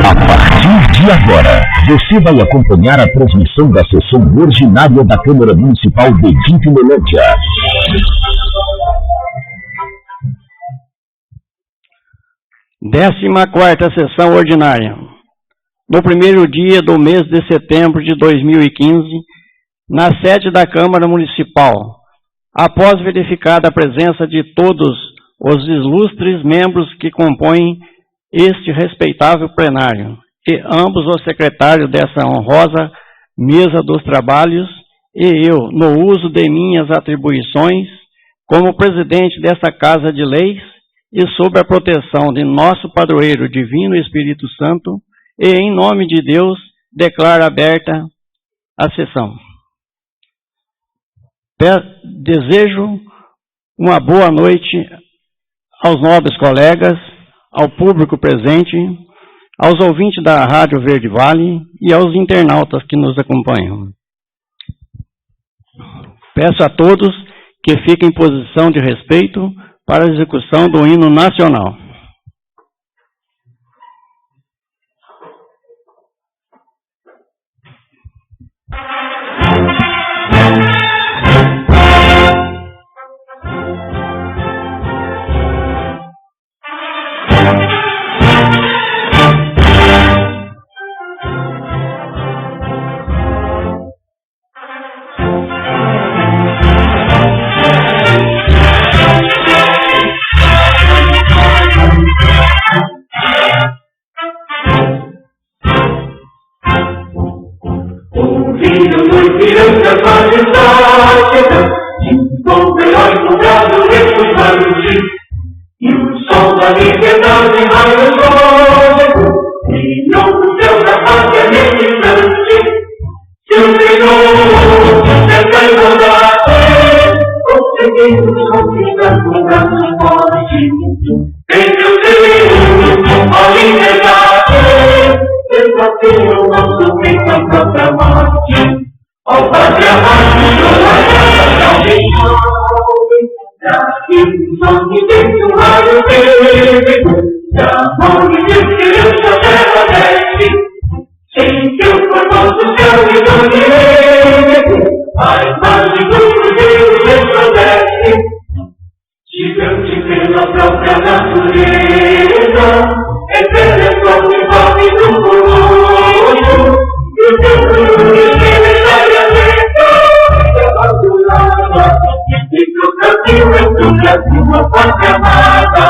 A partir de agora, você vai acompanhar a transmissão da sessão ordinária da Câmara Municipal de Difinolândia. Décima quarta sessão ordinária. No primeiro dia do mês de setembro de 2015, na sede da Câmara Municipal, após verificada a presença de todos os ilustres membros que compõem este respeitável plenário, e ambos os secretários dessa honrosa mesa dos trabalhos, e eu, no uso de minhas atribuições, como presidente dessa Casa de Leis, e sob a proteção de nosso padroeiro Divino Espírito Santo, e em nome de Deus, declaro aberta a sessão. Desejo uma boa noite aos nobres colegas, ao público presente, aos ouvintes da Rádio Verde Vale e aos internautas que nos acompanham. Peço a todos que fiquem em posição de respeito para a execução do hino nacional. E o sol da liberdade vai no código, e no céu da pátria nesse instante, se o Senhor dessa igualdade, conseguimos conquistar com braços fortes, entre o Senhor, a liberdade, desafiar o nosso peito à própria morte, ao Pátria Amado, a graça salvação. E o som de Deus, o raio vive, da mão de esperança terra desce, sem que o formoso céu e do direito, a imagem do Cruzeiro resplandece, gigante pela própria natureza, eterno que envolve no corojo, e o teu brilho sai a letra, abandonada. E pro Brasil, uma pátria amada,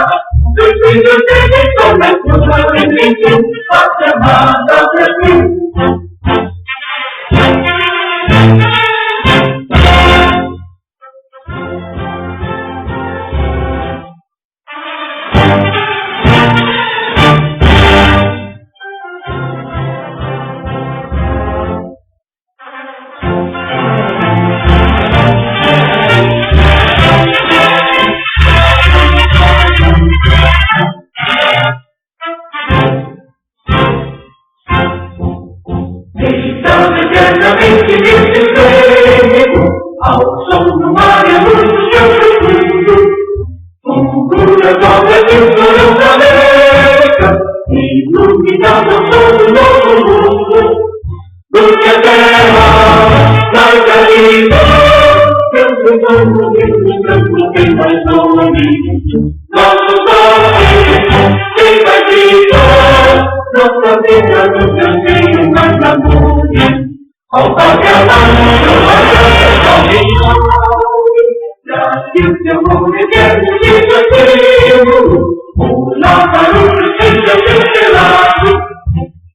2013 começou a resistir, pátria amada, Brasil. Ao som do mar e a luz do seu refúgio, fulgura do Brasil, florão da América, iluminado ao som do novo mundo. Luz que a terra larga livre, Deus retorno do campo tem mais longe. Nosso sol tem mais vida, nossa vida no canteiro mais amor. Ao Pátria Amado, a graça salvação, Brasil, seu amor eterno e tranquilo, o Lázaro seja cancelado,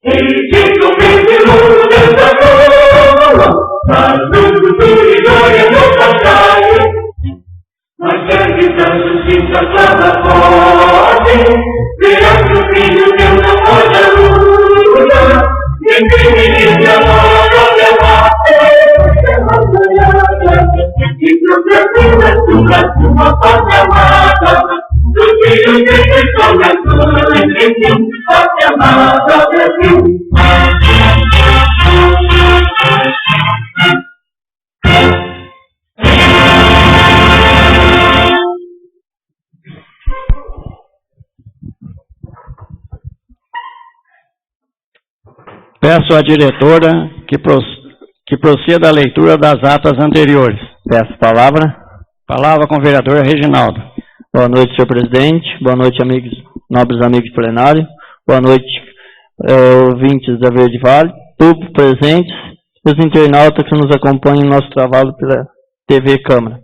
e de comece longe dessa coroa, trazendo tudo e glória no passado, mas serve da justiça clara forte, verá que o filho Deus não pode a luta, nem crime de amor. E pro Brasil, uma pátria amada, dos filhos de pessoas, pátria amada, Brasil. Peço à diretora que proceda a leitura das atas anteriores. Peço a palavra. Palavra com o vereador Reginaldo. Boa noite, senhor presidente. Boa noite, amigos, nobres amigos do plenário. Boa noite, ouvintes da Verde Vale, público presentes, os internautas que nos acompanham no nosso trabalho pela TV Câmara.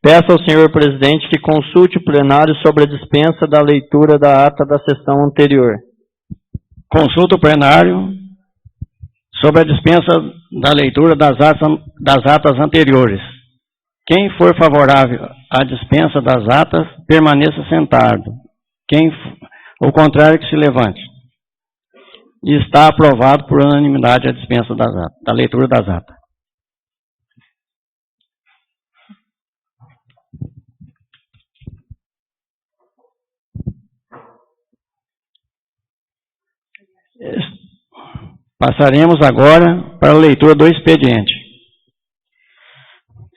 Peço ao senhor presidente que consulte o plenário sobre a dispensa da leitura da ata da sessão anterior. Consulta o plenário sobre a dispensa da leitura das atas anteriores. Quem for favorável à dispensa das atas, permaneça sentado. O contrário, que se levante. E está aprovado por unanimidade a dispensa da leitura das atas. Passaremos agora para a leitura do expediente.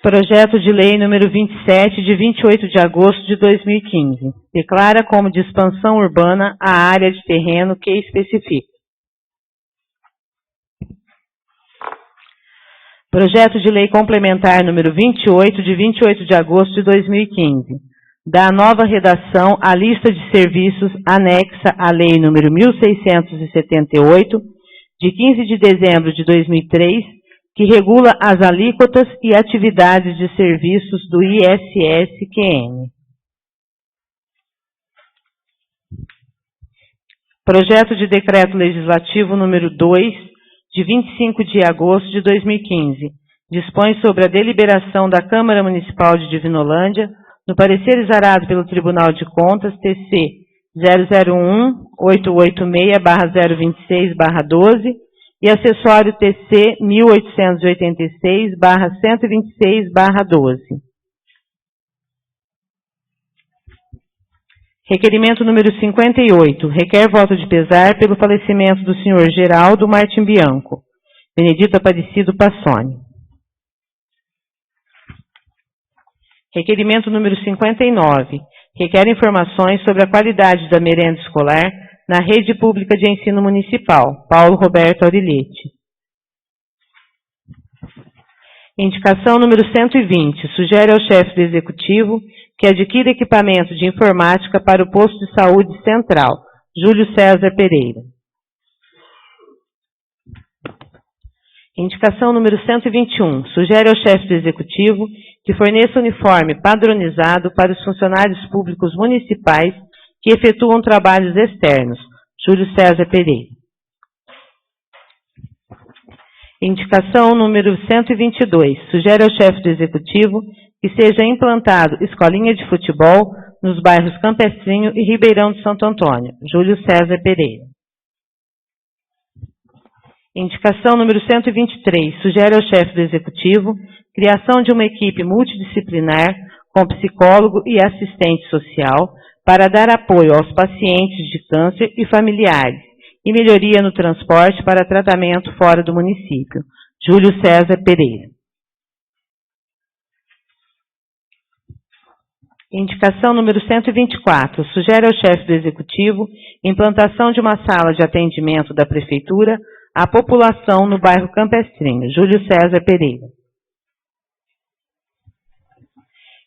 Projeto de Lei número 27, de 28 de agosto de 2015. Declara como de expansão urbana a área de terreno que especifica. Projeto de Lei complementar número 28, de 28 de agosto de 2015. Dá nova redação à lista de serviços anexa à Lei número 1678, de 15 de dezembro de 2003, que regula as alíquotas e atividades de serviços do ISS-QN. Projeto de Decreto Legislativo número 2, de 25 de agosto de 2015, dispõe sobre a deliberação da Câmara Municipal de Divinolândia, no parecer exarado pelo Tribunal de Contas, TC 001-886-026-12, e acessório TC 1886-126-12. Requerimento número 58. Requer voto de pesar pelo falecimento do senhor Geraldo Martim Bianco. Benedito Aparecido Passoni. Requerimento número 59. Requer informações sobre a qualidade da merenda escolar na rede pública de ensino municipal. Paulo Roberto Auriletti. Indicação número 120. Sugere ao chefe do Executivo que adquira equipamento de informática para o posto de saúde central. Júlio César Pereira. Indicação número 121. Sugere ao chefe do Executivo que forneça uniforme padronizado para os funcionários públicos municipais que efetuam trabalhos externos. Júlio César Pereira. Indicação número 122. Sugere ao chefe do Executivo que seja implantado escolinha de futebol nos bairros Campestrinho e Ribeirão de Santo Antônio. Júlio César Pereira. Indicação número 123. Sugere ao chefe do Executivo criação de uma equipe multidisciplinar com psicólogo e assistente social para dar apoio aos pacientes de câncer e familiares e melhoria no transporte para tratamento fora do município. Júlio César Pereira. Indicação número 124. Sugere ao chefe do Executivo implantação de uma sala de atendimento da Prefeitura à população no bairro Campestrinho. Júlio César Pereira.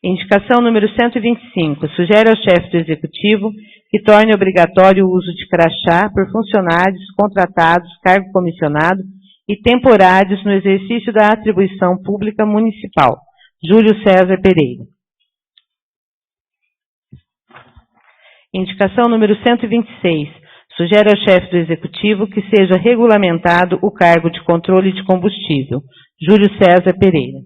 Indicação número 125. Sugere ao chefe do Executivo que torne obrigatório o uso de crachá por funcionários contratados, cargo comissionado e temporários no exercício da atribuição pública municipal. Júlio César Pereira. Indicação número 126. Sugere ao chefe do Executivo que seja regulamentado o cargo de controle de combustível. Júlio César Pereira.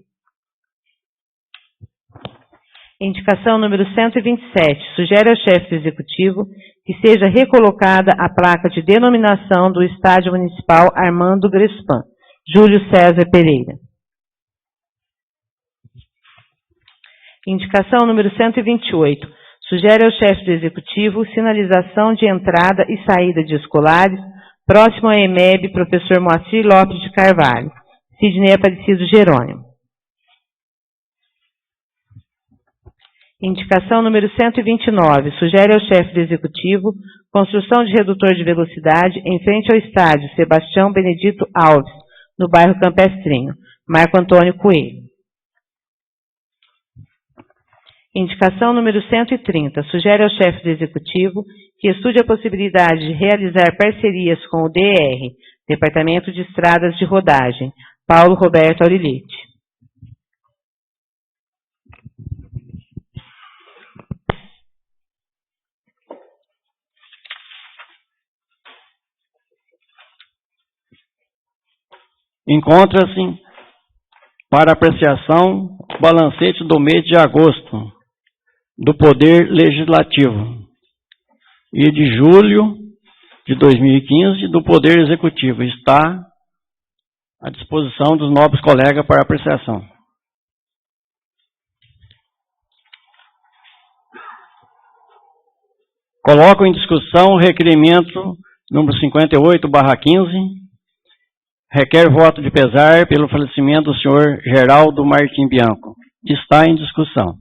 Indicação número 127. Sugere ao chefe do Executivo que seja recolocada a placa de denominação do Estádio Municipal Armando Grespan. Júlio César Pereira. Indicação número 128. Sugere ao chefe do Executivo sinalização de entrada e saída de escolares próximo à EMEB Professor Moacir Lopes de Carvalho. Sidney Aparecido Jerônimo. Indicação número 129. Sugere ao chefe do Executivo Construção de redutor de velocidade em frente ao estádio Sebastião Benedito Alves, no bairro Campestrinho. Marco Antônio Coelho. Indicação número 130. Sugere ao chefe do Executivo que estude a possibilidade de realizar parcerias com o DR, Departamento de Estradas de Rodagem. Paulo Roberto Aurilete. Encontra-se para apreciação o balancete do mês de agosto do Poder Legislativo e de julho de 2015 do Poder Executivo. Está à disposição dos nobres colegas para apreciação. Coloco em discussão o requerimento número 58/15. Requer voto de pesar pelo falecimento do senhor Geraldo Martim Bianco. Está em discussão.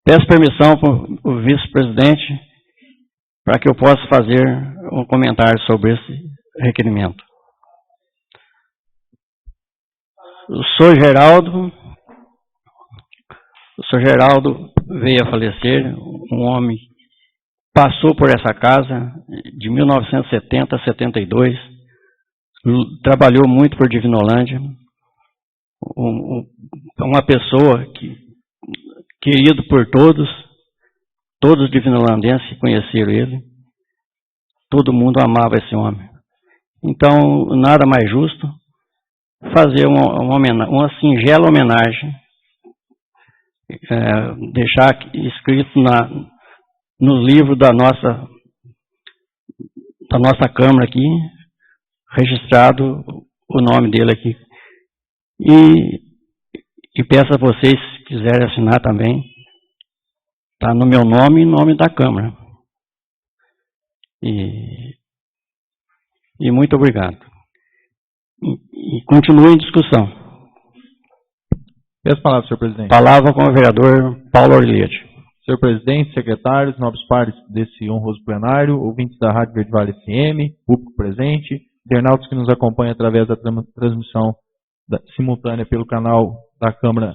Peço permissão para o vice-presidente para que eu possa fazer um comentário sobre esse requerimento. O senhor Geraldo veio a falecer, um homem passou por essa casa de 1970 a 72, trabalhou muito por Divinolândia, uma pessoa querido por todos os divinolandenses conheceram ele, todo mundo amava esse homem. Então, nada mais justo fazer uma singela homenagem, deixar escrito no livro da nossa Câmara aqui, registrado o nome dele aqui. E peço a vocês, se quiserem assinar também, está no meu nome e nome da Câmara. E muito obrigado. E continue em discussão. Peço a palavra, senhor presidente. Palavra com o vereador Paulo Aurilete. Senhor presidente, secretários, nobres pares desse honroso plenário, ouvintes da Rádio Verde Vale FM, público presente, internautas que nos acompanham através da transmissão simultânea pelo canal da Câmara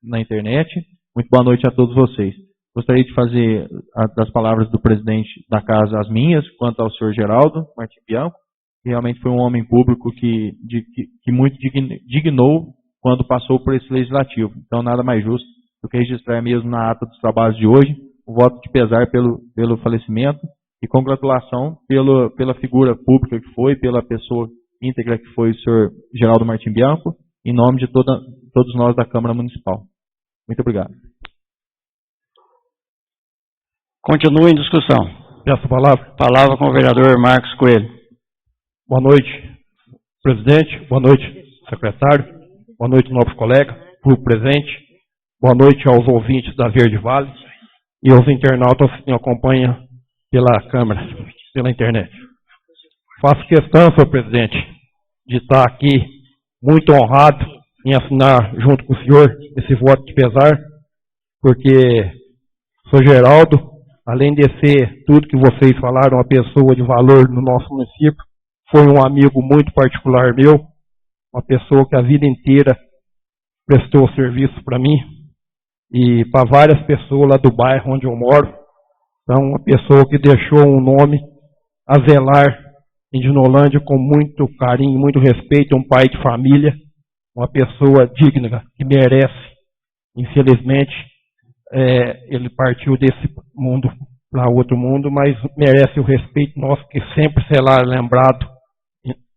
na internet, muito boa noite a todos vocês. Gostaria de fazer das palavras do presidente da casa as minhas, quanto ao senhor Geraldo Martim Bianco, que realmente foi um homem público que muito dignou quando passou por esse legislativo. Então, nada mais justo do que registrar mesmo na ata dos trabalhos de hoje o voto de pesar pelo falecimento e congratulação pela figura pública que foi, pela pessoa íntegra que foi o senhor Geraldo Martim Bianco, em nome de todos nós da Câmara Municipal. Muito obrigado. Continua em discussão. Peço a palavra. Palavra com o vereador Marcos Coelho. Boa noite, presidente. Boa noite, secretário. Boa noite, novos colegas, público presente. Boa noite aos ouvintes da Verde Vale e aos internautas que me acompanham pela Câmara, pela internet. Faço questão, senhor presidente, de estar aqui muito honrado em assinar junto com o senhor esse voto de pesar, porque o senhor Geraldo, além de ser tudo que vocês falaram, uma pessoa de valor no nosso município, foi um amigo muito particular meu, uma pessoa que a vida inteira prestou serviço para mim e para várias pessoas lá do bairro onde eu moro. Então, uma pessoa que deixou um nome a zelar em Divinolândia com muito carinho, muito respeito, um pai de família, uma pessoa digna, que merece. Infelizmente, ele partiu desse mundo para outro mundo, mas merece o respeito nosso, que sempre será lembrado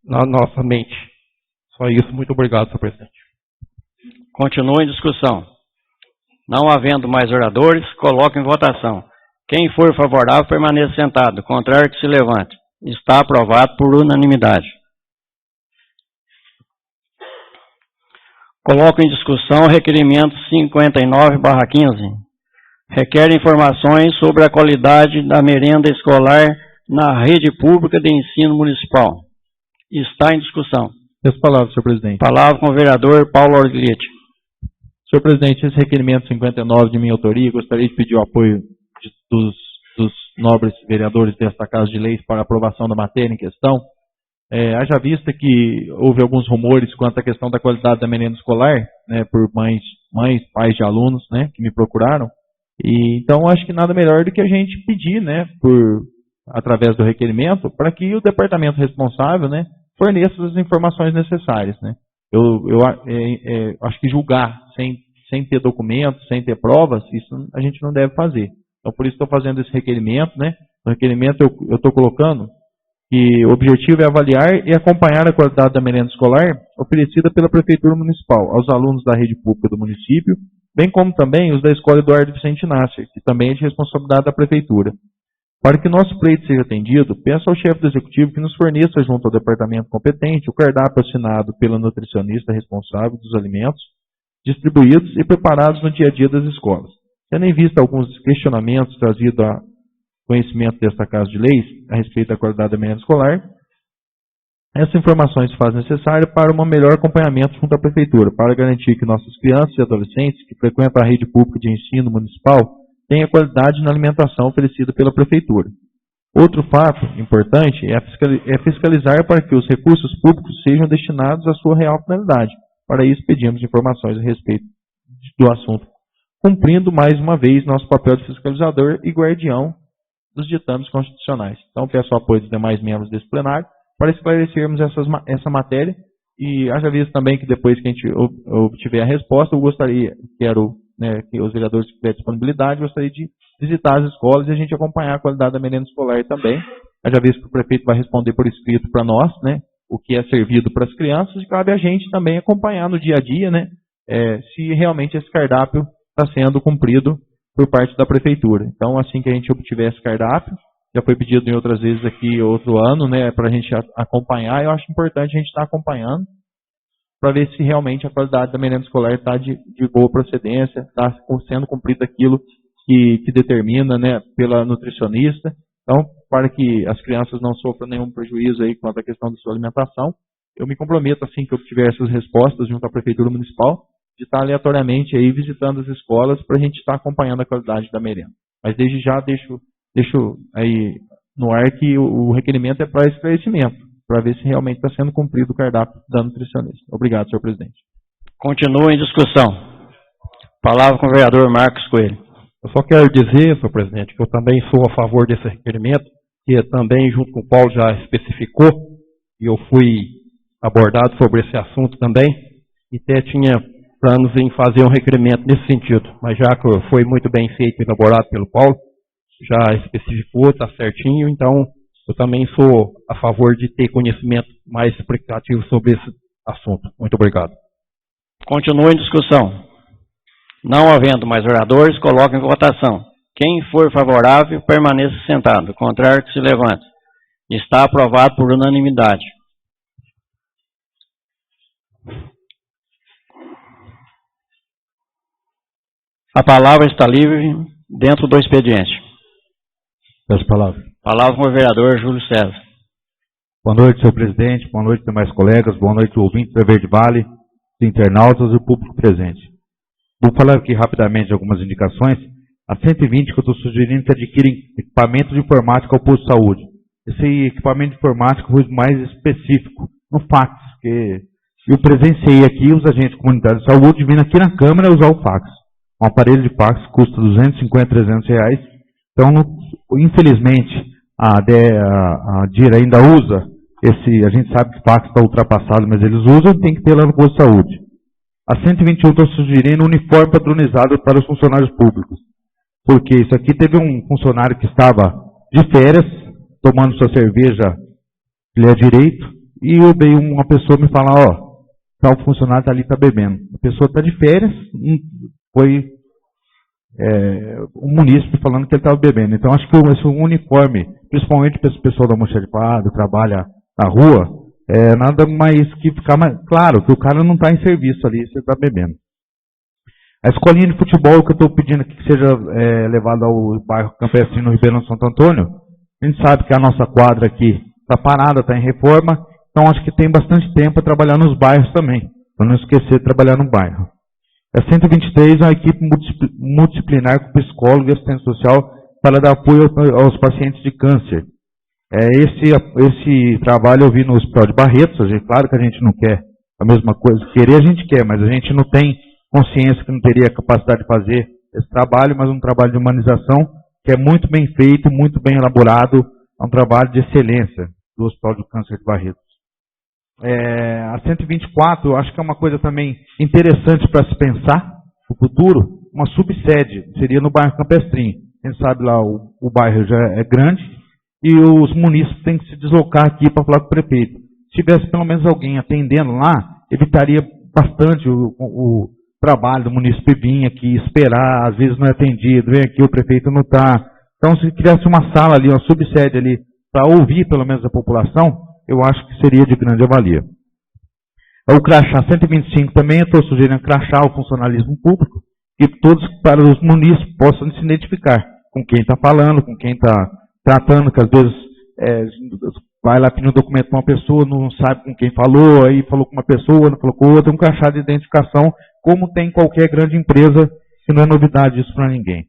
na nossa mente. Só isso, muito obrigado, senhor presidente. Continua em discussão. Não havendo mais oradores, coloco em votação. Quem for favorável, permaneça sentado. Contrário, que se levante. Está aprovado por unanimidade. Coloco em discussão o requerimento 59/15. Requer informações sobre a qualidade da merenda escolar na rede pública de ensino municipal. Está em discussão. Peço a palavra, senhor presidente. Palavra com o vereador Paulo Aurilete. Senhor presidente, esse requerimento 59 de minha autoria, gostaria de pedir o apoio dos nobres vereadores desta Casa de Leis para aprovação da matéria em questão. Haja vista que houve alguns rumores quanto à questão da qualidade da merenda escolar, né, por mães, pais de alunos, né, que me procuraram. E então acho que nada melhor do que a gente pedir, né, através do requerimento, para que o departamento responsável, né, forneça as informações necessárias, né. Eu acho que julgar sem ter documentos, sem ter provas, isso a gente não deve fazer. Então por isso estou fazendo esse requerimento, né. No requerimento eu estou colocando que o objetivo é avaliar e acompanhar a qualidade da merenda escolar oferecida pela Prefeitura Municipal aos alunos da rede pública do município, bem como também os da Escola Eduardo Vicente Nasser, que também é de responsabilidade da Prefeitura. Para que o nosso pleito seja atendido, peço ao chefe do Executivo que nos forneça junto ao departamento competente o cardápio assinado pela nutricionista responsável dos alimentos distribuídos e preparados no dia a dia das escolas. Tendo em vista alguns questionamentos trazidos a conhecimento desta Casa de Leis a respeito da qualidade da merenda escolar, essas informações se fazem necessárias para um melhor acompanhamento junto à Prefeitura, para garantir que nossas crianças e adolescentes que frequentam a rede pública de ensino municipal tenham qualidade na alimentação oferecida pela Prefeitura. Outro fato importante é fiscalizar para que os recursos públicos sejam destinados à sua real finalidade. Para isso, pedimos informações a respeito do assunto, cumprindo mais uma vez nosso papel de fiscalizador e guardião dos ditames constitucionais. Então, peço o apoio dos demais membros desse plenário para esclarecermos essa matéria e haja visto também que depois que a gente obtiver a resposta, quero que os vereadores que tiverem disponibilidade, gostaria de visitar as escolas e a gente acompanhar a qualidade da merenda escolar também. Haja visto que o prefeito vai responder por escrito para nós, né, o que é servido para as crianças, e cabe a gente também acompanhar no dia a dia, né, se realmente esse cardápio está sendo cumprido por parte da Prefeitura. Então, assim que a gente obtiver esse cardápio, já foi pedido em outras vezes aqui, outro ano, né, para a gente acompanhar. Eu acho importante a gente estar acompanhando para ver se realmente a qualidade da merenda escolar está de boa procedência, está sendo cumprido aquilo que determina, né, pela nutricionista. Então, para que as crianças não sofram nenhum prejuízo aí quanto à questão da sua alimentação, eu me comprometo, assim que eu obtiver essas respostas junto à Prefeitura Municipal, de estar aleatoriamente aí visitando as escolas para a gente estar acompanhando a qualidade da merenda. Mas desde já deixo aí no ar que o requerimento é para esclarecimento, para ver se realmente está sendo cumprido o cardápio da nutricionista. Obrigado, senhor presidente. Continua em discussão. Palavra com o vereador Marcos Coelho. Eu só quero dizer, senhor presidente, que eu também sou a favor desse requerimento, que também, junto com o Paulo, já especificou, e eu fui abordado sobre esse assunto também, e até tinha planos em fazer um requerimento nesse sentido, mas já que foi muito bem feito e elaborado pelo Paulo, já especificou, está certinho, então eu também sou a favor de ter conhecimento mais explicativo sobre esse assunto. Muito obrigado. Continua em discussão. Não havendo mais oradores, coloca em votação. Quem for favorável, permaneça sentado. Contrário, que se levante. Está aprovado por unanimidade. A palavra está livre dentro do expediente. Peço palavra. Palavra com o vereador Júlio César. Boa noite, senhor presidente. Boa noite, demais colegas. Boa noite, ouvintes da Verde Vale, internautas e o público presente. Vou falar aqui rapidamente de algumas indicações. A 120 que eu estou sugerindo que adquirem equipamento de informática ao posto de saúde. Esse equipamento de informática foi mais específico no fax, porque eu presenciei aqui os agentes comunitários de saúde vindo aqui na Câmara usar o fax. Um aparelho de fax custa R$250, R$300. Então, infelizmente, a DIR ainda usa a gente sabe que o fax está ultrapassado, mas eles usam e tem que ter lá no posto de saúde. A 121 estou sugerindo um uniforme padronizado para os funcionários públicos. Porque isso aqui teve um funcionário que estava de férias, tomando sua cerveja, ele é direito, e veio uma pessoa me falar, tal funcionário está ali, está bebendo. A pessoa está de férias, foi um munícipe falando que ele estava bebendo. Então, acho que esse uniforme, principalmente para esse pessoal da almoxarifada, trabalha na rua, nada mais que ficar mais claro que o cara não está em serviço ali, você está bebendo. A escolinha de futebol que eu estou pedindo aqui que seja levada ao bairro Campesino Ribeirão Santo Antônio, a gente sabe que a nossa quadra aqui está parada, está em reforma, então acho que tem bastante tempo para trabalhar nos bairros também, para não esquecer de trabalhar no bairro. A 123 é uma equipe multidisciplinar com psicólogo e assistente social para dar apoio aos pacientes de câncer. Esse trabalho eu vi no Hospital de Barretos. Claro que a gente não quer a mesma coisa, querer a gente quer, mas a gente não tem consciência que não teria capacidade de fazer esse trabalho, mas um trabalho de humanização que é muito bem feito, muito bem elaborado, é um trabalho de excelência do Hospital de Câncer de Barretos. A 124, eu acho que é uma coisa também interessante para se pensar no futuro, uma subsede, seria no bairro Campestrinho. Quem sabe lá o bairro já é grande e os munícipes têm que se deslocar aqui para falar com o prefeito. Se tivesse pelo menos alguém atendendo lá, evitaria bastante o trabalho do munícipe vir aqui, esperar, às vezes não é atendido, vem aqui, o prefeito não está. Então, se tivesse uma sala ali, uma subsede ali, para ouvir pelo menos a população, eu acho que seria de grande valia. O crachá 125 também, eu estou sugerindo crachá o funcionalismo público, e todos para os munícipes possam se identificar com quem está falando, com quem está tratando, que às vezes vai lá pedir um documento para uma pessoa, não sabe com quem falou, aí falou com uma pessoa, não falou com outra, um crachá de identificação, como tem em qualquer grande empresa, que não é novidade isso para ninguém.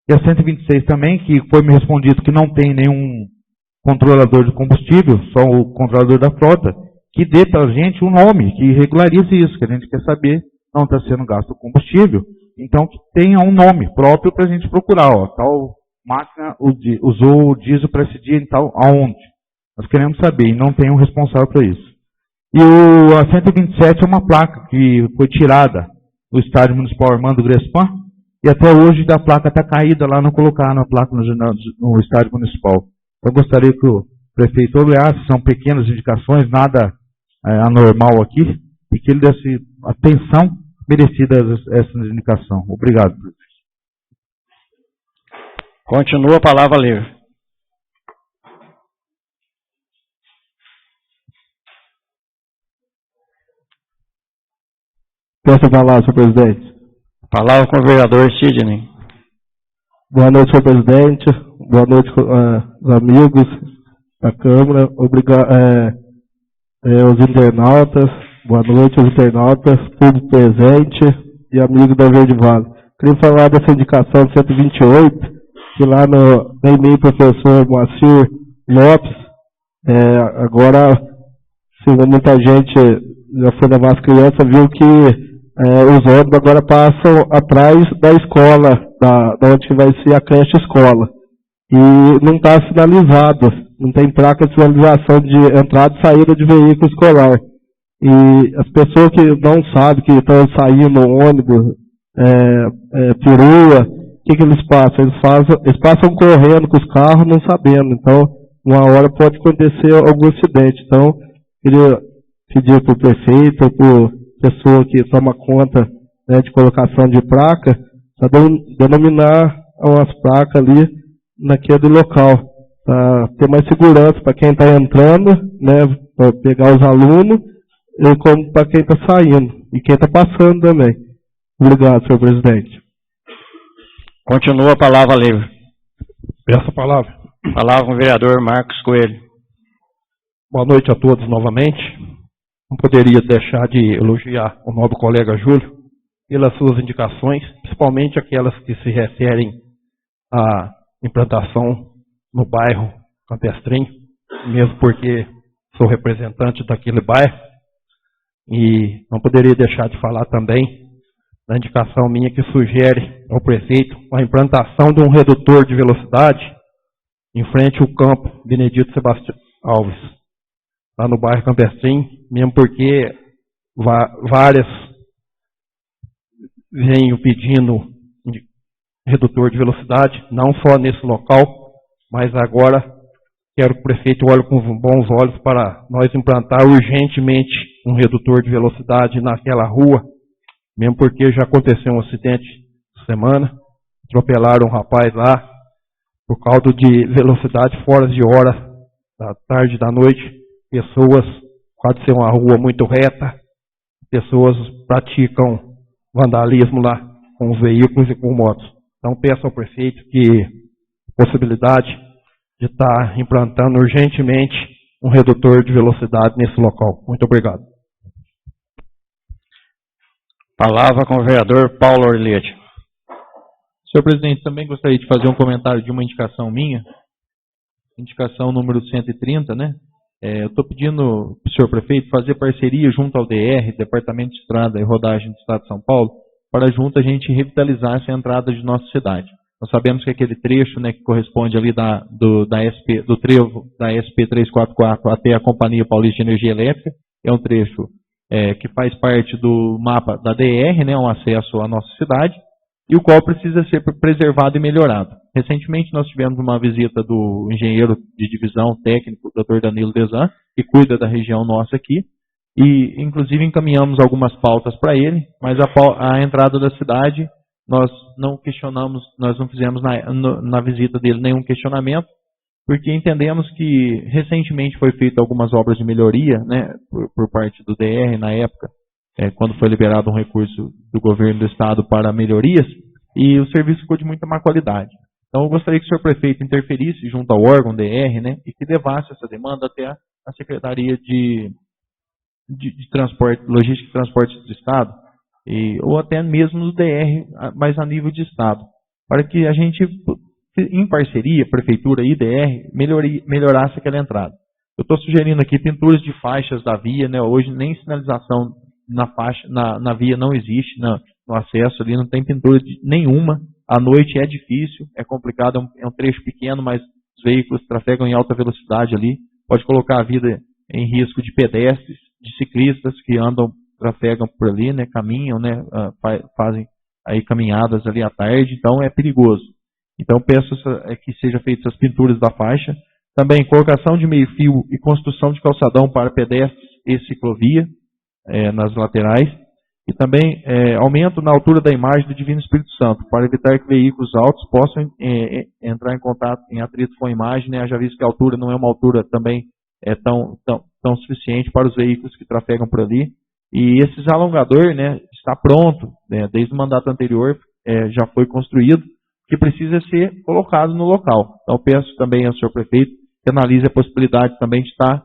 E a 126 também, que foi me respondido que não tem nenhum controlador de combustível, só o controlador da frota, que dê para a gente um nome, que regularize isso, que a gente quer saber, não está sendo gasto o combustível, então que tenha um nome próprio para a gente procurar, tal máquina usou o diesel para esse dia e tal, aonde? Nós queremos saber, e não tem um responsável para isso. E a 127 é uma placa que foi tirada do Estádio Municipal Armando Grespan, e até hoje a placa está caída lá, não colocaram a placa no Estádio Municipal. Eu gostaria que o prefeito olhasse, são pequenas indicações, nada anormal aqui, e que ele desse atenção merecida a essa indicação. Obrigado, prefeito. Continua a palavra livre. Posso falar, senhor presidente? Palavra com o vereador Sidney. Boa noite, senhor presidente. Boa noite, os amigos da Câmara. Obrigado, os internautas. Boa noite, os internautas, público presente e amigos da Verde Vale. Queria falar dessa indicação 128, que lá no e-mail professor Moacir Lopes, agora, segundo muita gente já foi levar as crianças, viu que os ônibus agora passam atrás da escola, da onde vai ser a creche escola. E não está sinalizado, não tem placa de sinalização de entrada e saída de veículo escolar. E as pessoas que não sabem que estão saindo no ônibus, perua, o que eles passam? Eles passam correndo com os carros, não sabendo. Então, uma hora pode acontecer algum acidente. Então, queria pedir para o prefeito, para a pessoa que toma conta de colocação de placa, para denominar umas placas ali naquele local, para ter mais segurança para quem está entrando, para pegar os alunos, e como para quem está saindo, e quem está passando também. Obrigado, senhor presidente. Continua a palavra livre. Peço a palavra. Palavra com o vereador Marcos Coelho. Boa noite a todos novamente. Não poderia deixar de elogiar o nobre colega Júlio pelas suas indicações, principalmente aquelas que se referem à implantação no bairro Campestrinho, mesmo porque sou representante daquele bairro. E não poderia deixar de falar também da indicação minha que sugere ao prefeito a implantação de um redutor de velocidade em frente ao campo Benedito Sebastião Alves, lá no bairro Campestrinho, mesmo porque várias venham pedindo redutor de velocidade, não só nesse local, mas agora quero que o prefeito olhe com bons olhos para nós implantar urgentemente um redutor de velocidade naquela rua, mesmo porque já aconteceu um acidente essa semana, atropelaram um rapaz lá por causa de velocidade fora de hora, da tarde e da noite, pessoas, pode ser uma rua muito reta, pessoas praticam vandalismo lá com os veículos e com motos. Então peço ao prefeito que possibilidade de estar implantando urgentemente um redutor de velocidade nesse local. Muito obrigado. Palavra com o vereador Paulo Orlete. Senhor presidente, também gostaria de fazer um comentário de uma indicação minha, indicação número 130, né? Eu estou pedindo para o senhor prefeito fazer parceria junto ao DR, Departamento de Estrada e Rodagem do Estado de São Paulo, para junto a gente revitalizar essa entrada de nossa cidade. Nós sabemos que aquele trecho, né, que corresponde ali do trevo da SP 344 até a Companhia Paulista de Energia Elétrica, é um trecho que faz parte do mapa da DR, né, um acesso à nossa cidade, e o qual precisa ser preservado e melhorado. Recentemente nós tivemos uma visita do engenheiro de divisão técnico, Dr. Danilo Desan, que cuida da região nossa aqui, e inclusive encaminhamos algumas pautas para ele, mas a entrada da cidade nós não questionamos, nós não fizemos na visita dele nenhum questionamento, porque entendemos que recentemente foi feito algumas obras de melhoria, né, por parte do DR na época, quando foi liberado um recurso do governo do estado para melhorias, e o serviço ficou de muita má qualidade. Então eu gostaria que o senhor prefeito interferisse junto ao órgão DR, né, e que levasse essa demanda até a Secretaria de Transporte, Logística e Transporte do Estado, ou até mesmo no DR, mas a nível de Estado, para que a gente, em parceria, Prefeitura e DR, melhorasse aquela entrada. Eu estou sugerindo aqui pinturas de faixas da via, né, hoje nem sinalização na faixa, na via não existe, no acesso ali não tem pintura nenhuma, à noite é difícil, é complicado, é um trecho pequeno, mas os veículos trafegam em alta velocidade ali, pode colocar a vida em risco de pedestres, de ciclistas que trafegam por ali, né, caminham, né, fazem aí caminhadas ali à tarde, então é perigoso. Então peço que seja feitas as pinturas da faixa, também colocação de meio-fio e construção de calçadão para pedestres e ciclovia nas laterais, e também aumento na altura da imagem do Divino Espírito Santo, para evitar que veículos altos possam entrar em contato, em atrito com a imagem, né, já visto que a altura não é uma altura também tão suficiente para os veículos que trafegam por ali. E esse alongador, né, está pronto, né, desde o mandato anterior já foi construído, que precisa ser colocado no local. Então peço também ao senhor prefeito que analise a possibilidade também de estar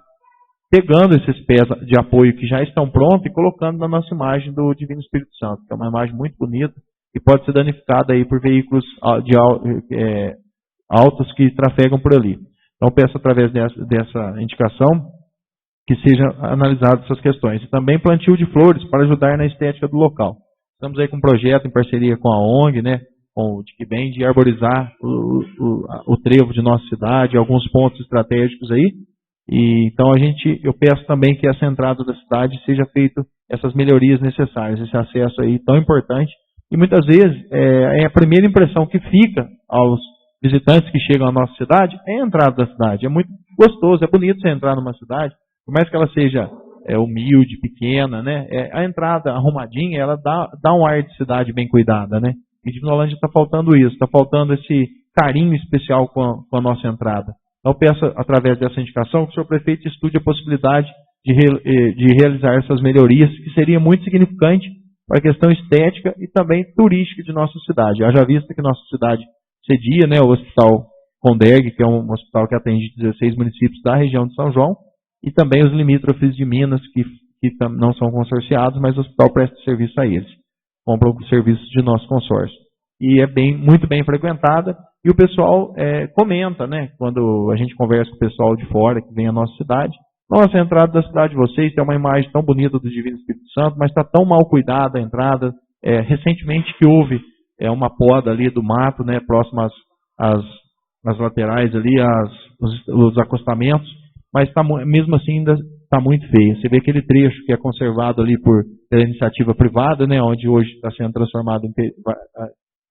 pegando esses pés de apoio que já estão prontos e colocando na nossa imagem do Divino Espírito Santo, que é uma imagem muito bonita e pode ser danificada aí por veículos altos que trafegam por ali. Então peço através dessa indicação que sejam analisadas essas questões. E também plantio de flores para ajudar na estética do local. Estamos aí com um projeto em parceria com a ONG, né, com o DICBEM, de arborizar o trevo de nossa cidade, alguns pontos estratégicos aí. E então eu peço também que essa entrada da cidade seja feito essas melhorias necessárias, esse acesso aí tão importante. E muitas vezes é a primeira impressão que fica aos visitantes que chegam à nossa cidade é a entrada da cidade. É muito gostoso, é bonito você entrar numa cidade, por mais que ela seja humilde, pequena, né? A entrada arrumadinha, ela dá um ar de cidade bem cuidada, né? E de Divinolândia está faltando isso, está faltando esse carinho especial com a nossa entrada. Então peço, através dessa indicação, que o senhor prefeito estude a possibilidade de realizar essas melhorias, que seria muito significante para a questão estética e também turística de nossa cidade. Haja vista que nossa cidade cedia, né, o Hospital Conderg, que é um hospital que atende 16 municípios da região de São João, e também os limítrofes de Minas, que não são consorciados, mas o hospital presta serviço a eles. Compram os serviços de nosso consórcio. E é muito bem frequentada, e o pessoal comenta, né, quando a gente conversa com o pessoal de fora, que vem à nossa cidade, nossa, a entrada da cidade de vocês tem uma imagem tão bonita do Divino Espírito Santo, mas está tão mal cuidada a entrada. Recentemente que houve uma poda ali do mato, né, próximo às laterais ali, os acostamentos, mas mesmo assim ainda está muito feio. Você vê aquele trecho que é conservado ali pela iniciativa privada, né, onde hoje está sendo transformado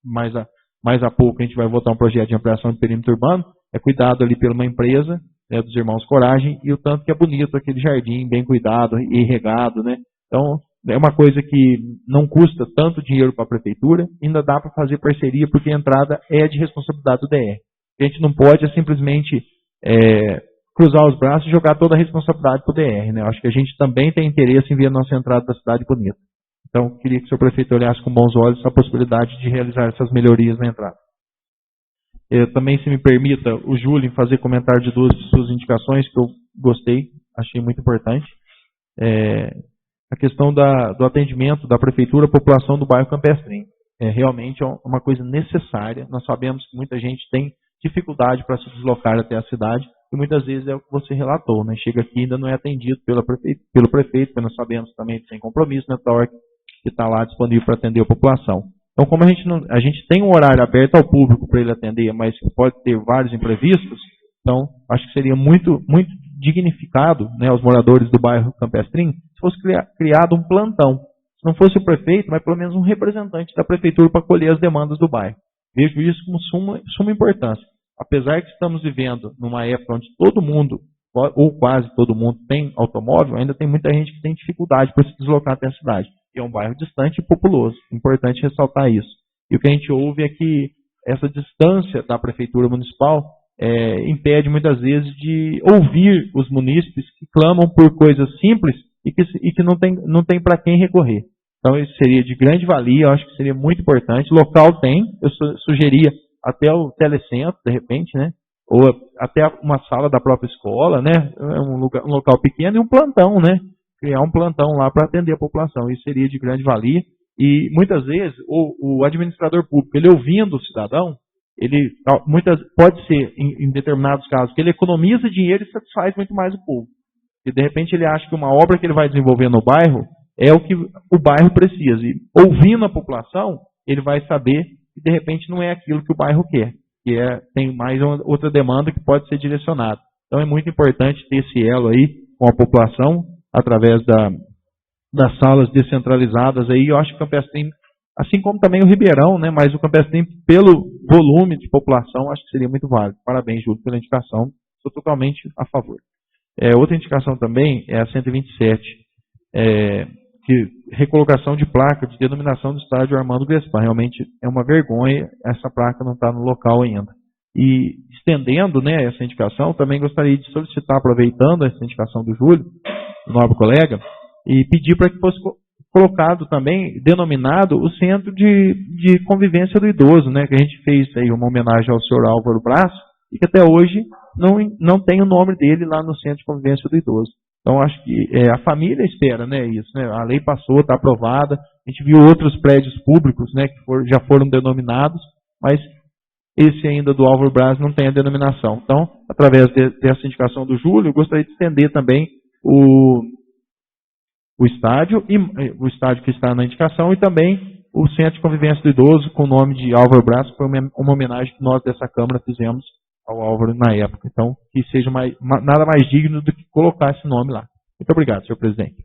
mais a pouco a gente vai votar um projeto de ampliação de perímetro urbano, é cuidado ali por uma empresa, né, dos Irmãos Coragem, e o tanto que é bonito aquele jardim, bem cuidado e regado, né? Então, é uma coisa que não custa tanto dinheiro para a prefeitura, ainda dá para fazer parceria, porque a entrada é de responsabilidade do DR. A gente não pode simplesmente cruzar os braços e jogar toda a responsabilidade para o DR, né? Eu acho que a gente também tem interesse em ver a nossa entrada da cidade bonita. Então, queria que o senhor prefeito olhasse com bons olhos a possibilidade de realizar essas melhorias na entrada. Também, se me permita, o Júlio fazer comentário de duas de suas indicações que eu gostei, achei muito importante. A questão do atendimento da prefeitura à população do bairro Campestrinho. realmente é uma coisa necessária. Nós sabemos que muita gente tem dificuldade para se deslocar até a cidade, e muitas vezes é o que você relatou, né? Chega aqui e ainda não é atendido pelo prefeito, porque nós sabemos também que tem compromisso na TORC, que está lá disponível para atender a população. Então, como a gente tem um horário aberto ao público para ele atender, mas pode ter vários imprevistos, então acho que seria muito, muito dignificado, né, aos moradores do bairro Campestrinho, se fosse criado um plantão. Se não fosse o prefeito, mas pelo menos um representante da prefeitura para acolher as demandas do bairro. Vejo isso como suma importância. Apesar que estamos vivendo numa época onde todo mundo, ou quase todo mundo, tem automóvel, ainda tem muita gente que tem dificuldade para se deslocar até a cidade. E é um bairro distante e populoso. Importante ressaltar isso. E o que a gente ouve é que essa distância da prefeitura municipal impede muitas vezes de ouvir os munícipes que clamam por coisas simples e que não tem para quem recorrer. Então isso seria de grande valia, eu acho que seria muito importante. Local tem, eu sugeria até o telecentro, de repente, né? Ou até uma sala da própria escola, né? Um local pequeno e um plantão, né? Criar um plantão lá para atender a população. Isso seria de grande valia. E muitas vezes o administrador público, ele ouvindo o cidadão, pode ser, em determinados casos, que ele economiza dinheiro e satisfaz muito mais o povo. E de repente ele acha que uma obra que ele vai desenvolver no bairro é o que o bairro precisa. E ouvindo a população, ele vai saber que de repente não é aquilo que o bairro quer. Tem mais outra demanda que pode ser direcionada. Então é muito importante ter esse elo aí com a população, através das salas descentralizadas aí. Eu acho que o Campestrinho, assim como também o Ribeirão, né, mas o Campestrinho, pelo volume de população, acho que seria muito válido. Parabéns, Júlio, pela indicação. Sou totalmente a favor. Outra indicação também é a 127, que recolocação de placa de denominação do estádio Armando Guespan. Realmente é uma vergonha essa placa não estar no local ainda. E estendendo, né, essa indicação, também gostaria de solicitar, aproveitando essa indicação do Júlio, o nobre colega, e pedir para que fosse colocado também, denominado, o Centro de Convivência do Idoso, né, que a gente fez aí uma homenagem ao senhor Álvaro Braz, e que até hoje não tem o nome dele lá no Centro de Convivência do Idoso. Então, acho que a família espera, né, isso, né? A lei passou, está aprovada. A gente viu outros prédios públicos, né, que já foram denominados, mas esse ainda do Álvaro Braz não tem a denominação. Então, através dessa indicação do Júlio, eu gostaria de estender também o estádio que está na indicação, e também o Centro de Convivência do Idoso com o nome de Álvaro Braz, que foi uma homenagem que nós dessa Câmara fizemos ao Álvaro na época. Então, que seja nada mais digno do que colocar esse nome lá. Muito obrigado, senhor presidente.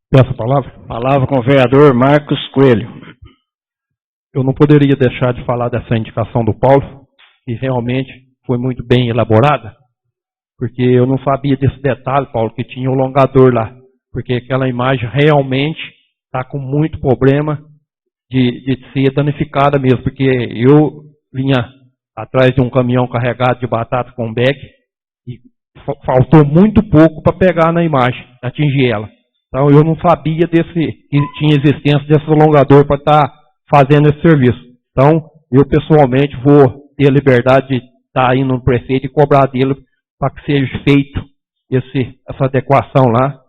Peço a palavra. Palavra com o vereador Marcos Coelho. Eu não poderia deixar de falar dessa indicação do Paulo, que realmente foi muito bem elaborada, porque eu não sabia desse detalhe, Paulo, que tinha um alongador lá, porque aquela imagem realmente está com muito problema de ser danificada mesmo, porque eu vinha atrás de um caminhão carregado de batata com beck e faltou muito pouco para pegar na imagem, atingir ela. Então eu não sabia que tinha existência desse alongador para estar fazendo esse serviço. Então eu pessoalmente vou ter a liberdade de estar indo no prefeito e cobrar dele para que seja feito essa adequação lá.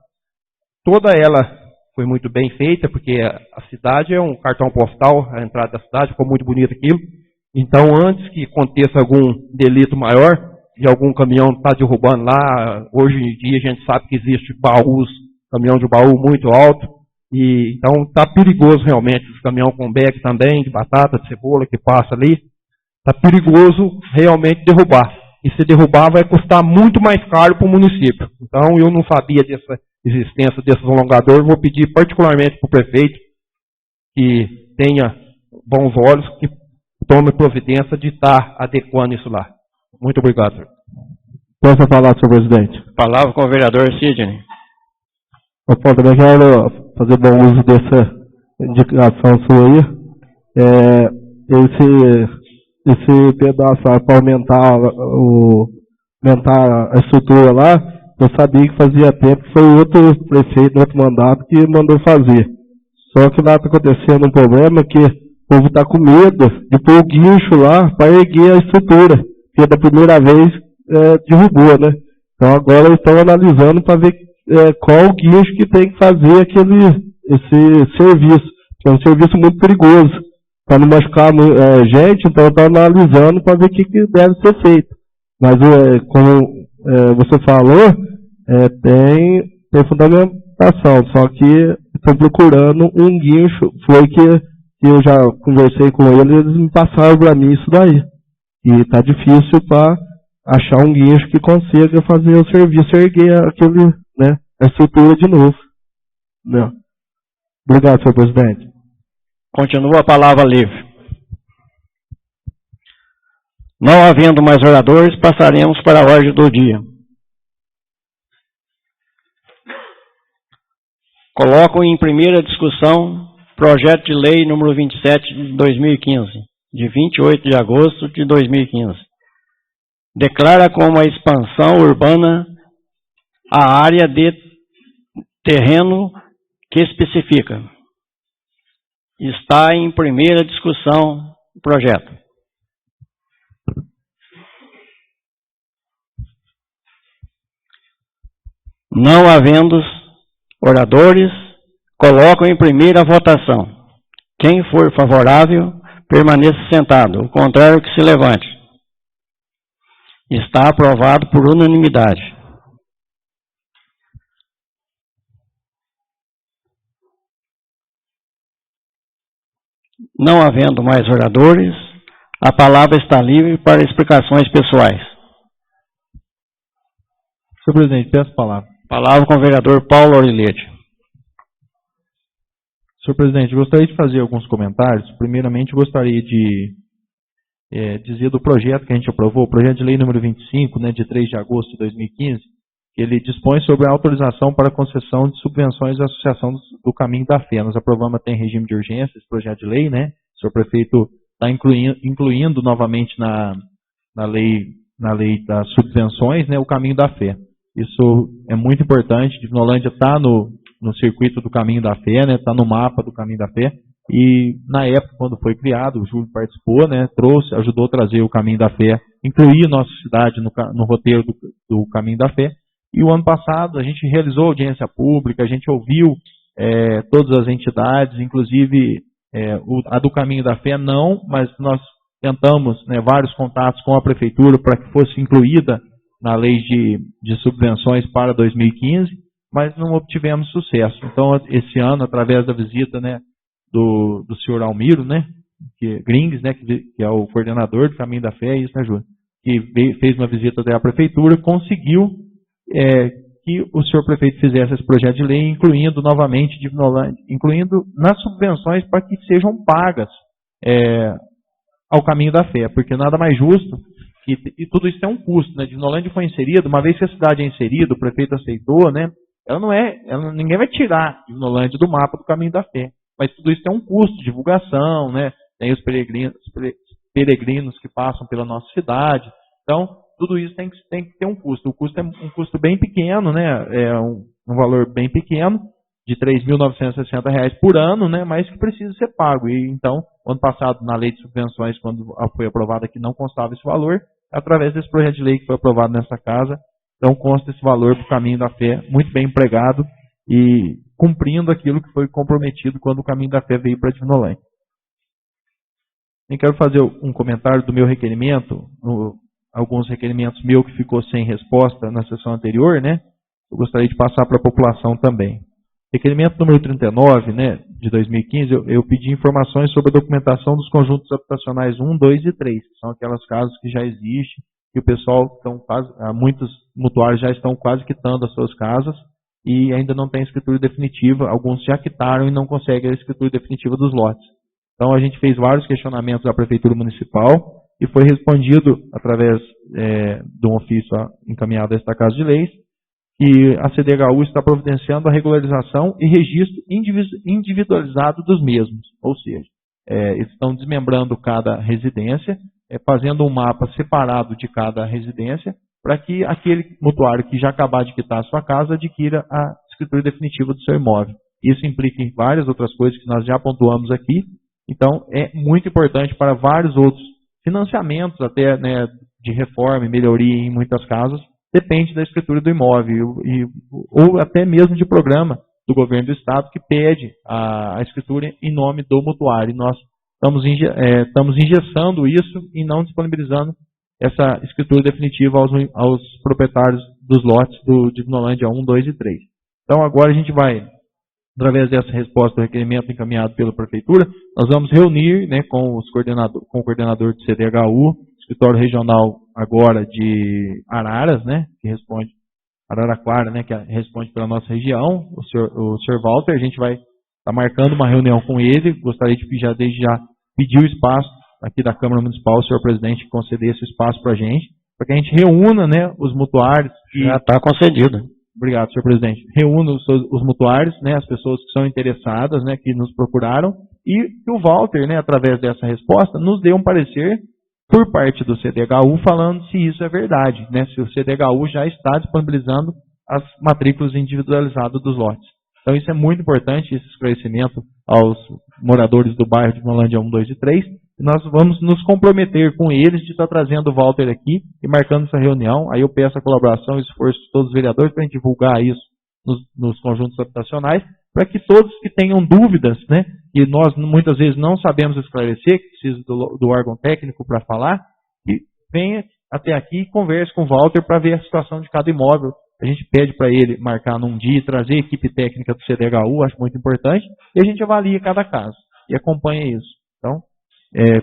Toda ela foi muito bem feita, porque a cidade é um cartão postal, a entrada da cidade, ficou muito bonito aquilo. Então, antes que aconteça algum delito maior, de algum caminhão estar derrubando lá, hoje em dia a gente sabe que existe caminhão de baú muito alto, e então está perigoso realmente, os caminhões com bag também, de batata, de cebola, que passa ali, está perigoso realmente derrubar. E se derrubar vai custar muito mais caro para o município. Então, eu não sabia dessa existência desses alongadores, vou pedir particularmente para o prefeito que tenha bons olhos, que tome providência de estar adequando isso lá. Muito obrigado, senhor. Posso falar, senhor presidente? Palavra com o vereador Sidney. Eu também quero fazer bom uso dessa indicação sua aí. Esse pedaço para aumentar a estrutura lá, eu sabia que fazia tempo que foi outro prefeito, outro mandato que mandou fazer. Só que lá está acontecendo um problema que o povo está com medo de pôr o guincho lá para erguer a estrutura, que da primeira vez derrubou, né? Então agora eles estão analisando para ver qual o guincho que tem que fazer esse serviço, que é um serviço muito perigoso. para não machucar gente, então está analisando para ver o que deve ser feito. Mas, como você falou, tem fundamentação, só que estão procurando um guincho. Foi que eu já conversei com eles me passaram para mim isso daí. E está difícil para achar um guincho que consiga fazer o serviço erguer a estrutura de novo. Não. Obrigado, senhor presidente. Continua a palavra livre. Não havendo mais oradores, passaremos para a ordem do dia. Coloco em primeira discussão projeto de lei número 27 de 2015, de 28 de agosto de 2015. Declara como a expansão urbana a área de terreno que especifica. Está em primeira discussão o projeto. Não havendo oradores, coloco em primeira votação. Quem for favorável, permaneça sentado. O contrário, que se levante. Está aprovado por unanimidade. Não havendo mais oradores, a palavra está livre para explicações pessoais. Senhor presidente, peço a palavra. Palavra com o vereador Paulo Aurelete. Senhor presidente, gostaria de fazer alguns comentários. Primeiramente, gostaria de dizer do projeto que a gente aprovou, o projeto de lei número 25, de 3 de agosto de 2015, que ele dispõe sobre a autorização para concessão de subvenções à Associação do Caminho da Fé. Nós aprovamos até em regime de urgência esse projeto de lei, né? O senhor prefeito está incluindo novamente na lei das subvenções, o Caminho da Fé. Isso é muito importante. Divinolândia está no circuito do Caminho da Fé, está no mapa do Caminho da Fé. E na época, quando foi criado, o Júlio participou, ajudou a trazer o Caminho da Fé, incluir nossa cidade no roteiro do Caminho da Fé. E o ano passado a gente realizou audiência pública, a gente ouviu todas as entidades, inclusive a do Caminho da Fé não, mas nós tentamos vários contatos com a Prefeitura para que fosse incluída na lei de subvenções para 2015, mas não obtivemos sucesso. Então, esse ano, através da visita do senhor Almiro, Grings, que é o coordenador do Caminho da Fé, é isso, Júlio? Que fez uma visita até a Prefeitura, conseguiu que o senhor prefeito fizesse esse projeto de lei, incluindo novamente Divinolândia, incluindo nas subvenções para que sejam pagas ao Caminho da Fé, porque nada mais justo, e tudo isso tem um custo, Divinolândia foi inserida, uma vez que a cidade é inserida, o prefeito aceitou, ninguém vai tirar Divinolândia do mapa do Caminho da Fé, mas tudo isso tem um custo de divulgação, tem os peregrinos que passam pela nossa cidade, então tudo isso tem que ter um custo. O custo é um custo bem pequeno, é um valor bem pequeno, de R$ 3.960 por ano, mas que precisa ser pago. E então, ano passado, na lei de subvenções, quando foi aprovada aqui, não constava esse valor. Através desse projeto de lei que foi aprovado nessa casa, então consta esse valor para o Caminho da Fé, muito bem empregado e cumprindo aquilo que foi comprometido quando o Caminho da Fé veio para Divinolândia. Eu quero fazer um comentário do meu requerimento, alguns requerimentos meus que ficou sem resposta na sessão anterior, eu gostaria de passar para a população também. Requerimento número 39, de 2015, eu pedi informações sobre a documentação dos conjuntos habitacionais 1, 2 e 3, que são aquelas casas que já existem, e o pessoal, muitos mutuários já estão quase quitando as suas casas, e ainda não tem escritura definitiva, alguns já quitaram e não conseguem a escritura definitiva dos lotes. Então a gente fez vários questionamentos à Prefeitura Municipal, e foi respondido através de um ofício encaminhado a esta Casa de Leis, que a CDHU está providenciando a regularização e registro individualizado dos mesmos. Ou seja, eles estão desmembrando cada residência, fazendo um mapa separado de cada residência, para que aquele mutuário que já acabar de quitar a sua casa adquira a escritura definitiva do seu imóvel. Isso implica em várias outras coisas que nós já pontuamos aqui. Então, é muito importante para vários outros financiamentos até de reforma e melhoria em muitas casas, depende da escritura do imóvel ou até mesmo de programa do governo do estado que pede a escritura em nome do mutuário. E nós estamos engessando isso e não disponibilizando essa escritura definitiva aos proprietários dos lotes de Divinolândia 1, 2 e 3. Então agora a gente vai, através dessa resposta do requerimento encaminhado pela Prefeitura, nós vamos reunir, né, com o coordenador de CDHU, escritório regional agora de Araras, né, que responde, Araraquara, né, que responde pela nossa região, o senhor Walter. A gente vai estar marcando uma reunião com ele. Gostaria de desde já pedir o espaço aqui da Câmara Municipal, o senhor presidente conceder esse espaço para a gente que a gente reúna, né, os mutuários. Já está concedido. Obrigado, senhor presidente. Reúna os mutuários, né, as pessoas que são interessadas, né, que nos procuraram, e que o Walter, né, através dessa resposta, nos dê um parecer por parte do CDHU falando se isso é verdade, né, se o CDHU já está disponibilizando as matrículas individualizadas dos lotes. Então isso é muito importante, esse esclarecimento aos moradores do bairro de Divinolândia 1, 2 e 3. E nós vamos nos comprometer com eles de estar trazendo o Walter aqui e marcando essa reunião. Aí eu peço a colaboração e esforço de todos os vereadores para a gente divulgar isso nos conjuntos habitacionais, para que todos que tenham dúvidas, né, e nós muitas vezes não sabemos esclarecer, que precisa do órgão técnico para falar, e venha até aqui e converse com o Walter para ver a situação de cada imóvel. A gente pede para ele marcar num dia, trazer a equipe técnica do CDHU, acho muito importante, e a gente avalia cada caso e acompanha isso. Então,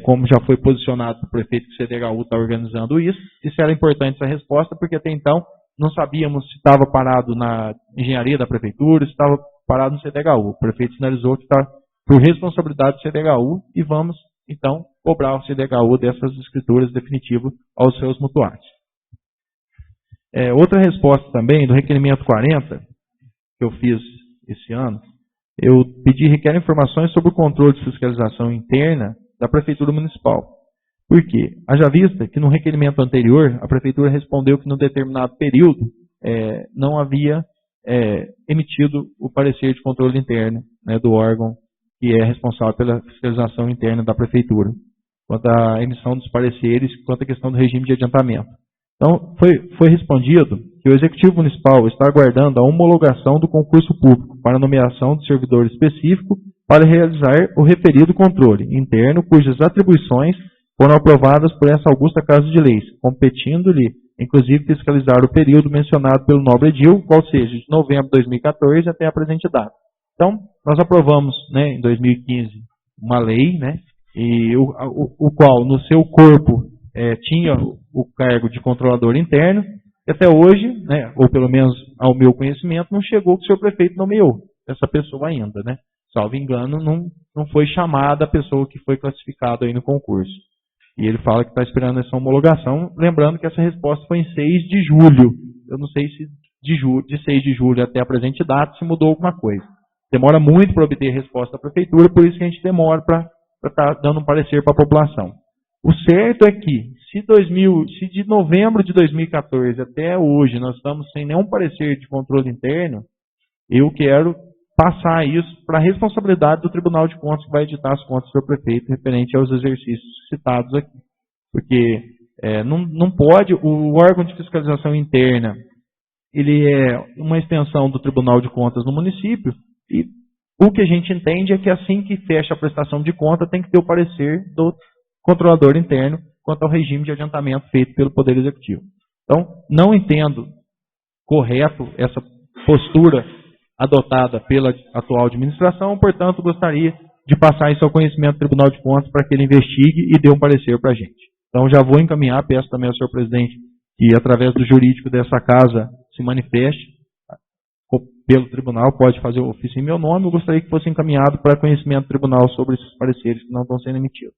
como já foi posicionado o prefeito que o CDHU está organizando isso era importante essa resposta, porque até então não sabíamos se estava parado na engenharia da prefeitura, se estava parado no CDHU. O prefeito sinalizou que está por responsabilidade do CDHU e vamos, então, cobrar o CDHU dessas escrituras definitivas aos seus mutuários. Outra resposta também, do requerimento 40, que eu fiz esse ano, eu requer informações sobre o controle de fiscalização interna da Prefeitura Municipal. Por quê? Haja vista que no requerimento anterior, a Prefeitura respondeu que no determinado período não havia emitido o parecer de controle interno, né, do órgão que é responsável pela fiscalização interna da Prefeitura, quanto à emissão dos pareceres, quanto à questão do regime de adiantamento. Então, foi respondido que o Executivo Municipal está aguardando a homologação do concurso público para a nomeação de servidor específico para realizar o referido controle interno, cujas atribuições foram aprovadas por essa augusta Casa de Leis, competindo-lhe, inclusive, fiscalizar o período mencionado pelo nobre edil, qual seja, de novembro de 2014 até a presente data. Então, nós aprovamos, né, em 2015 uma lei, né, e o qual, no seu corpo, tinha o cargo de controlador interno, e até hoje, né, ou pelo menos ao meu conhecimento, não chegou que o senhor prefeito nomeou essa pessoa ainda, né? Salvo engano, não foi chamada a pessoa que foi classificada aí no concurso. E ele fala que está esperando essa homologação, lembrando que essa resposta foi em 6 de julho. Eu não sei se de 6 de julho até a presente data se mudou alguma coisa. Demora muito para obter resposta da prefeitura, por isso que a gente demora para estar dando um parecer para a população. O certo é que, se de novembro de 2014 até hoje nós estamos sem nenhum parecer de controle interno, eu quero passar isso para a responsabilidade do Tribunal de Contas, que vai editar as contas do prefeito referente aos exercícios citados aqui. Porque não pode, o órgão de fiscalização interna, ele é uma extensão do Tribunal de Contas no município, e o que a gente entende é que assim que fecha a prestação de conta, tem que ter o parecer do controlador interno quanto ao regime de adiantamento feito pelo Poder Executivo. Então, não entendo correto essa postura adotada pela atual administração, portanto, gostaria de passar isso ao conhecimento do Tribunal de Contas para que ele investigue e dê um parecer para a gente. Então, já vou encaminhar, peço também ao senhor presidente que, através do jurídico dessa casa, se manifeste pelo tribunal, pode fazer o ofício em meu nome. Eu gostaria que fosse encaminhado para conhecimento do tribunal sobre esses pareceres que não estão sendo emitidos.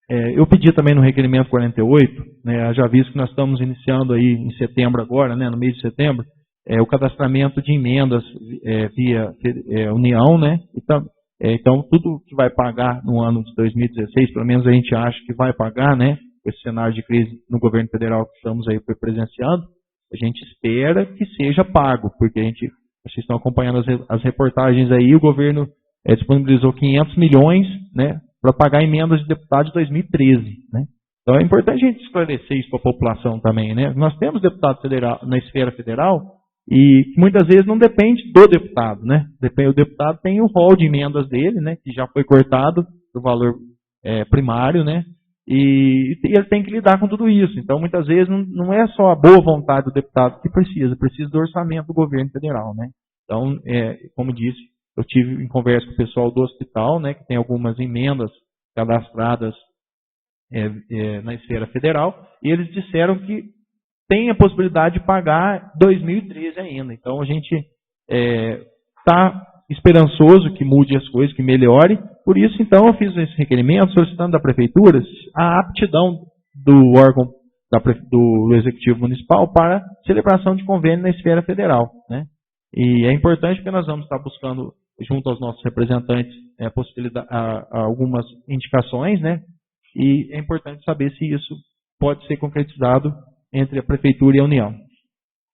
Eu pedi também no requerimento 48, né, já visto que nós estamos iniciando aí em setembro agora, né, no mês de setembro, o cadastramento de emendas via União, né, então tudo que vai pagar no ano de 2016, pelo menos a gente acha que vai pagar, né, esse cenário de crise no governo federal que estamos aí presenciando, a gente espera que seja pago, porque vocês estão acompanhando as reportagens aí, o governo disponibilizou 500 milhões, né, para pagar emendas de deputado de 2013. Né? Então é importante a gente esclarecer isso para a população também. Né? Nós temos deputado federal, na esfera federal e muitas vezes não depende do deputado, né? O deputado tem o rol de emendas dele, né, que já foi cortado do valor primário, né? E ele tem que lidar com tudo isso. Então, muitas vezes, não é só a boa vontade do deputado que precisa do orçamento do governo federal, né? Então, como disse, eu tive em conversa com o pessoal do hospital, né, que tem algumas emendas cadastradas na esfera federal, e eles disseram que tem a possibilidade de pagar 2013 ainda. Então, a gente está esperançoso que mude as coisas, que melhore. Por isso, então, eu fiz esse requerimento solicitando da Prefeitura a aptidão do órgão do Executivo Municipal para celebração de convênio na esfera federal, né? E é importante porque nós vamos estar buscando, junto aos nossos representantes, algumas indicações, né? E é importante saber se isso pode ser concretizado entre a Prefeitura e a União.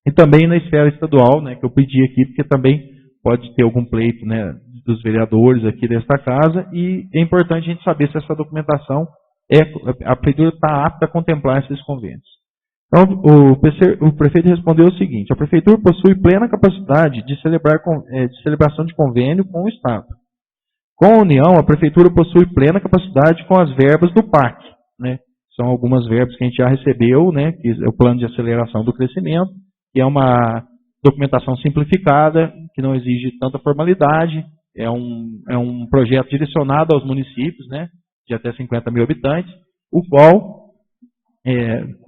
E também na esfera estadual, né, que eu pedi aqui, porque também pode ter algum pleito, né, dos vereadores aqui desta casa, e é importante a gente saber se essa documentação a Prefeitura está apta a contemplar esses convênios. Então, o prefeito respondeu o seguinte: a Prefeitura possui plena capacidade de celebração de convênio com o Estado. Com a União, a Prefeitura possui plena capacidade com as verbas do PAC, né? São algumas verbas que a gente já recebeu, né, que é o Plano de Aceleração do Crescimento, que é uma documentação simplificada, que não exige tanta formalidade, é um projeto direcionado aos municípios, né, de até 50 mil habitantes, o qual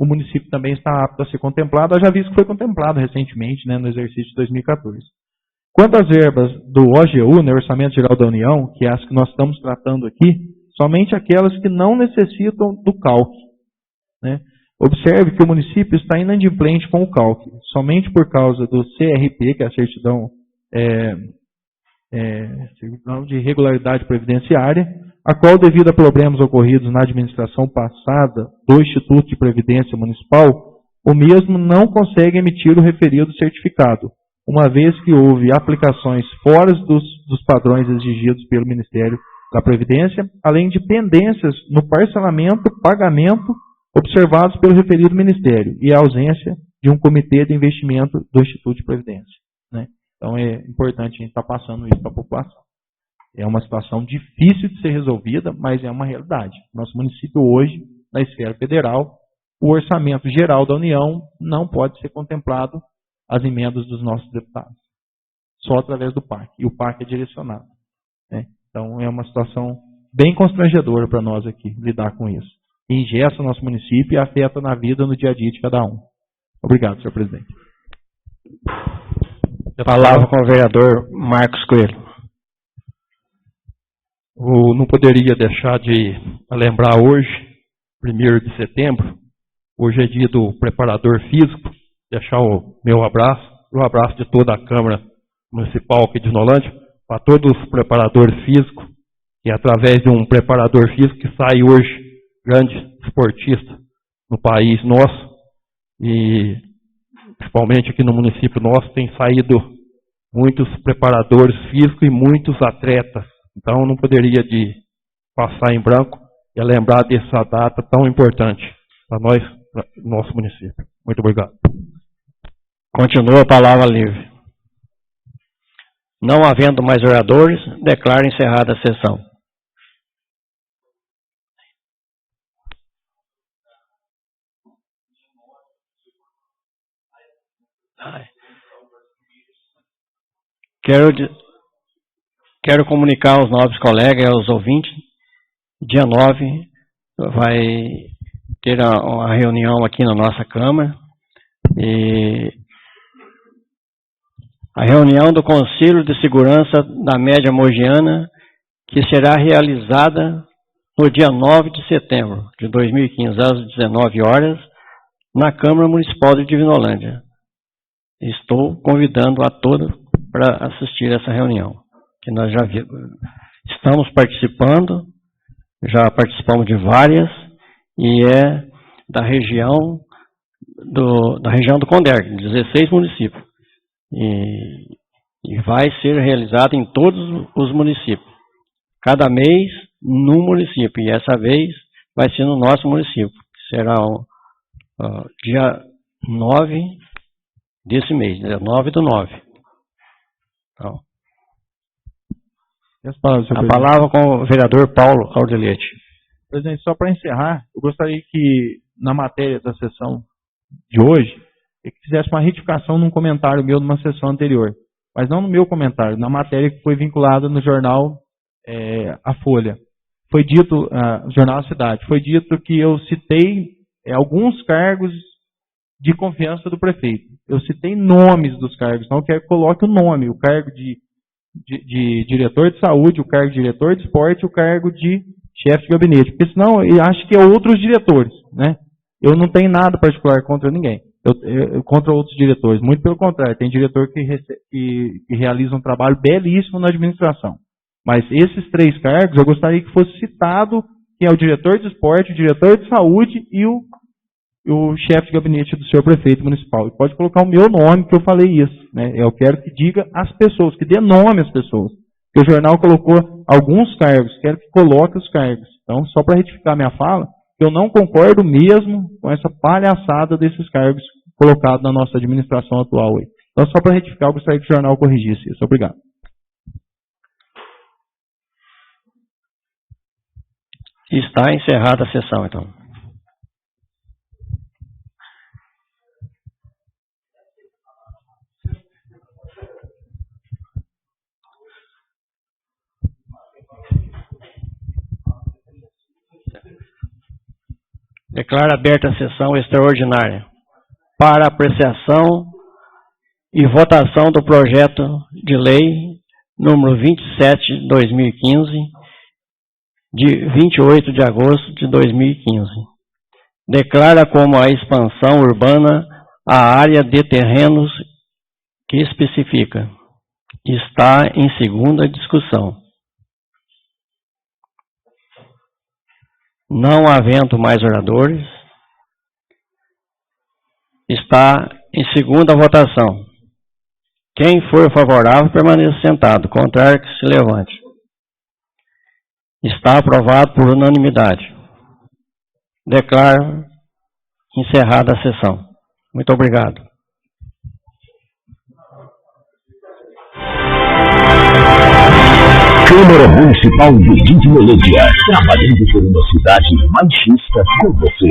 o município também está apto a ser contemplado. Eu já vi que foi contemplado recentemente, né, no exercício de 2014. Quanto às verbas do OGU, né, Orçamento Geral da União, que é as que nós estamos tratando aqui, somente aquelas que não necessitam do CALC, né? Observe que o município está inadimplente com o CALC, somente por causa do CRP, que é a Certidão de Regularidade Previdenciária, a qual, devido a problemas ocorridos na administração passada do Instituto de Previdência Municipal, o mesmo não consegue emitir o referido certificado, uma vez que houve aplicações fora dos padrões exigidos pelo Ministério da Previdência, além de pendências no parcelamento, pagamento, observados pelo referido Ministério, e a ausência de um comitê de investimento do Instituto de Previdência, né? Então é importante a gente estar passando isso para a população. É uma situação difícil de ser resolvida, mas é uma realidade. Nosso município hoje, na esfera federal, o orçamento geral da União não pode ser contemplado as emendas dos nossos deputados, só através do PAC, e o PAC é direcionado, né? Então é uma situação bem constrangedora para nós aqui, lidar com isso. Engessa o nosso município e afeta na vida, no dia a dia de cada um. Obrigado, senhor presidente. Palavra com o vereador Marcos Coelho. Eu não poderia deixar de lembrar hoje, 1º de setembro, hoje é dia do preparador físico, deixar o meu abraço, o abraço de toda a Câmara Municipal aqui de Nolândia, para todos os preparadores físicos, e através de um preparador físico que sai hoje grande esportista no país nosso, e principalmente aqui no município nosso, tem saído muitos preparadores físicos e muitos atletas. Então não poderia de passar em branco e lembrar dessa data tão importante para nós, para o nosso município. Muito obrigado. Continua a palavra livre. Não havendo mais oradores, declaro encerrada a sessão. Quero comunicar aos novos colegas e aos ouvintes, dia 9 vai ter uma reunião aqui na nossa Câmara, e a reunião do Conselho de Segurança da Média Mogiana, que será realizada no dia 9 de setembro de 2015, às 19 horas, na Câmara Municipal de Divinolândia. Estou convidando a todos para assistir essa reunião, que nós já estamos participando, já participamos de várias, e é da região do Conderg, 16 municípios. E vai ser realizado em todos os municípios. Cada mês, num município. E essa vez vai ser no nosso município. Será dia 9 desse mês, 19/9. Então, a palavra com o vereador Paulo Caldelete. Presidente, só para encerrar, eu gostaria que, na matéria da sessão de hoje, eu fizesse uma retificação num comentário meu numa sessão anterior. Mas não no meu comentário, na matéria que foi vinculada no jornal A Folha. Foi dito, Jornal da Cidade, foi dito que eu citei alguns cargos de confiança do prefeito. Eu citei nomes dos cargos, então eu quero que coloque o nome, o cargo de diretor de saúde, o cargo de diretor de esporte e o cargo de chefe de gabinete. Porque senão eu acho que é outros diretores, né? Eu não tenho nada particular contra ninguém, contra outros diretores. Muito pelo contrário, tem diretor que realiza um trabalho belíssimo na administração. Mas esses 3 cargos eu gostaria que fosse citado, que é o diretor de esporte, o diretor de saúde e o chefe de gabinete do senhor prefeito municipal. E pode colocar o meu nome, que eu falei isso, né? Eu quero que diga as pessoas, que dê nome às pessoas. Porque o jornal colocou alguns cargos, quero que coloque os cargos. Então, só para retificar minha fala, eu não concordo mesmo com essa palhaçada desses cargos colocados na nossa administração atual. Aí. Então, só para retificar, eu gostaria que o jornal corrigisse isso. Obrigado. Está encerrada a sessão, então. Declaro aberta a sessão extraordinária para apreciação e votação do projeto de lei número 27/2015, de 28 de agosto de 2015. Declara como a expansão urbana a área de terrenos que especifica. Está em segunda discussão. Não havendo mais oradores, está em segunda votação. Quem for favorável, permaneça sentado. Contrário, que se levante. Está aprovado por unanimidade. Declaro encerrada a sessão. Muito obrigado. Câmara Municipal de Dindinolândia, trabalhando por uma cidade mais justa com você.